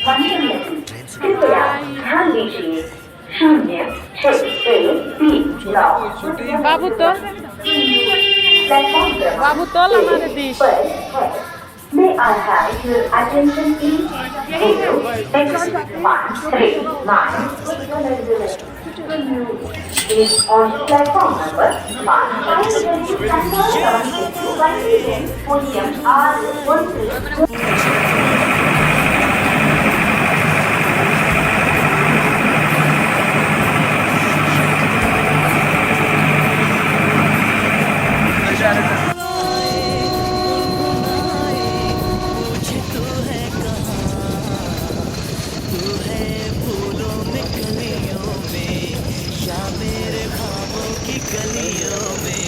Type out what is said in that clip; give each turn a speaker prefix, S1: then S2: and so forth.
S1: मंचन कृपया ध्यान दीजिए 06 A B 9
S2: बाबू तो
S1: प्लेटफॉर्म
S2: बाबू तो हमारे देश
S1: पर है। May I have your attention please? Zero, six, 139 is on platform number 1. Podium R13.
S3: या मेरे ख्वाबों की गलियों में